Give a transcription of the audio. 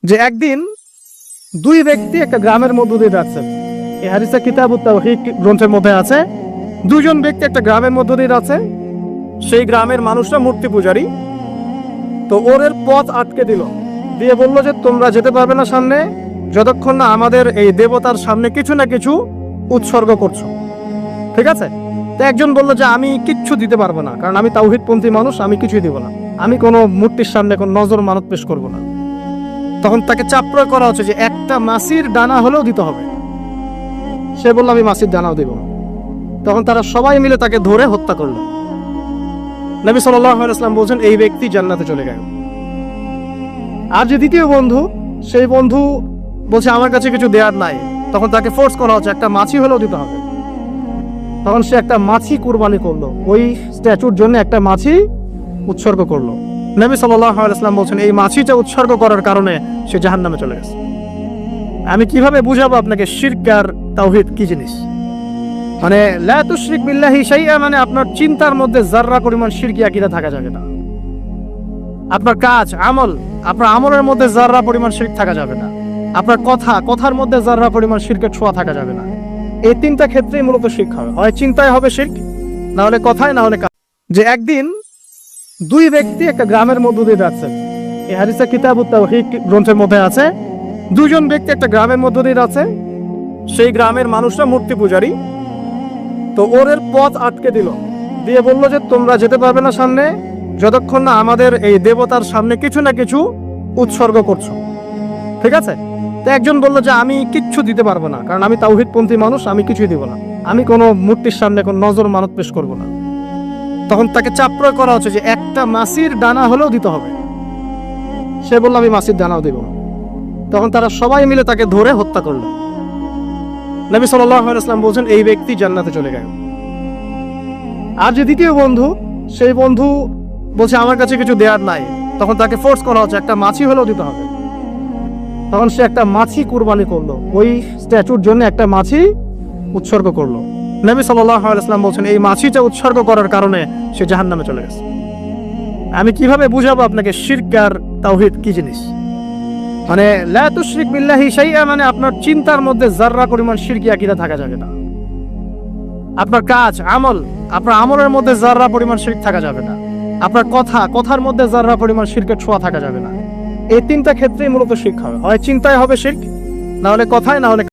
যে একদিন দুই ব্যক্তি একটা গ্রামের মধ্য দিয়ে যাচ্ছেন। এই হাদিসে কিতাবুত তাওহীদ গ্রন্থের মধ্যে আছে, দুজন ব্যক্তি একটা গ্রামের মধ্য দিয়ে যাচ্ছে। সেই গ্রামের মানুষরা মূর্তি পূজারী। তো ওদের পথ আটকে দিল, দিয়ে বললো যে তোমরা যেতে পারবে না সামনে, যতক্ষণ না আমাদের এই দেবতার সামনে কিছু না কিছু উৎসর্গ করছো। ঠিক আছে? তো একজন বললো যে আমি কিচ্ছু দিতে পারবো না, কারণ আমি তাওহীদপন্থী মানুষ, আমি কিছুই দিব না, আমি কোনো মূর্তির সামনে কোনো নজর মানত পেশ করবো না। তখন তাকে চাপ প্রয়োগ করা হচ্ছে যে একটা মাছির ডানা হলেও দিতে হবে। সে বলল আমি মাছির ডানাও দিব না। তখন তারা সবাই মিলে তাকে ধরে হত্যা করলো। নবী সাল্লাল্লাহু আলাইহি ওয়াসাল্লাম বলছেন এই ব্যক্তি জান্নাতে চলে গেল। আর যে দ্বিতীয় বন্ধু, সেই বন্ধু বলছে আমার কাছে কিছু দেওয়ার নাই, তখন তাকে ফোর্স করা হচ্ছে একটা মাছি হলেও দিতে হবে। তখন সে একটা মাছি কুরবানি করলো, ওই স্ট্যাচুর জন্য একটা মাছি উৎসর্গ করলো। নবী সাল্লাল্লাহু আলাইহি ওয়াসাল্লাম বলছেন এই মাছিটা উৎসর্গ করার কারণে সে জাহান্নামে চলে গেছে। আমি কিভাবে বুঝাবো আপনাকে শিরক আর তাওহীদ কি জিনিস? মানে লা তুশরিক বিল্লাহি শাইআ, মানে আপনার চিন্তার মধ্যে যাররা পরিমাণ শিরকি আকীদা থাকা যাবে না। আপনার কাজ আমল, আপনার আমলের মধ্যে যাররা পরিমাণ শিরক থাকা যাবে না। আপনার কথার মধ্যে যাররা পরিমাণ শিরকের ছোঁয়া থাকা যাবে না। এই তিনটা ক্ষেত্রেই মূলত শিরক হবে, হয় চিন্তায় হবে শিরক, না হলে কথায়, না হলে কাজ। যে একদিন দুই ব্যক্তি একটা গ্রামের মধ্য দিয়ে যাচ্ছেন। এই হাদিসে কিতাবুত তাওহীদ গ্রন্থের মধ্যে আছে, দুজন ব্যক্তি একটা গ্রামের মধ্য দিয়ে যাচ্ছে। সেই গ্রামের মানুষরা মূর্তি পূজারী। তো ওদের পথ আটকে দিল, দিয়ে বললো যে তোমরা যেতে পারবে না সামনে, যতক্ষণ না আমাদের এই দেবতার সামনে কিছু না কিছু উৎসর্গ করছো। ঠিক আছে? তো একজন বললো যে আমি কিচ্ছু দিতে পারবো না, কারণ আমি তাওহীদপন্থী মানুষ, আমি কিছুই দিব না, আমি কোনো মূর্তির সামনে কোনো নজর মানত পেশ করবো না। তখন তাকে চাপ প্রয়োগ করা হচ্ছে যে একটা মাছির ডানা হলেও দিতে হবে। সে বলল আমি মাছির ডানাও দিব না। তখন তারা সবাই মিলে তাকে ধরে হত্যা করলো। নবী সাল্লাল্লাহু আলাইহি ওয়াসাল্লাম বলছেন এই ব্যক্তি জান্নাতে চলে গেল। আর যে দ্বিতীয় বন্ধু, সেই বন্ধু বলছে আমার কাছে কিছু দেওয়ার নাই, তখন তাকে ফোর্স করা হচ্ছে একটা মাছি হলেও দিতে হবে। তখন সে একটা মাছি কুরবানি করলো, ওই স্ট্যাচুর জন্য একটা মাছি উৎসর্গ করলো। নবী সাল্লাল্লাহু আলাইহি ওয়াসাল্লাম বলছেন এই মাছিটা উৎসর্গ করার কারণে সে জাহান্নামে চলে গেছে। আমি কিভাবে বুঝাবো আপনাকে শিরক আর তাওহীদ কি জিনিস? মানে লা তুশরিক বিল্লাহি শাইআ, মানে আপনার চিন্তার মধ্যে যাররা পরিমাণ শিরকি আকীদা থাকা যাবে না। আপনার কাজ আমল, আপনার আমলের মধ্যে যাররা পরিমাণ শিরক থাকা যাবে না। আপনার কথার মধ্যে যাররা পরিমাণ শিরকের ছোঁয়া থাকা যাবে না। এই তিনটা ক্ষেত্রেই মূলত শিরক হবে, হয় চিন্তায় হবে শিরক, না হলে কথায়, না হলে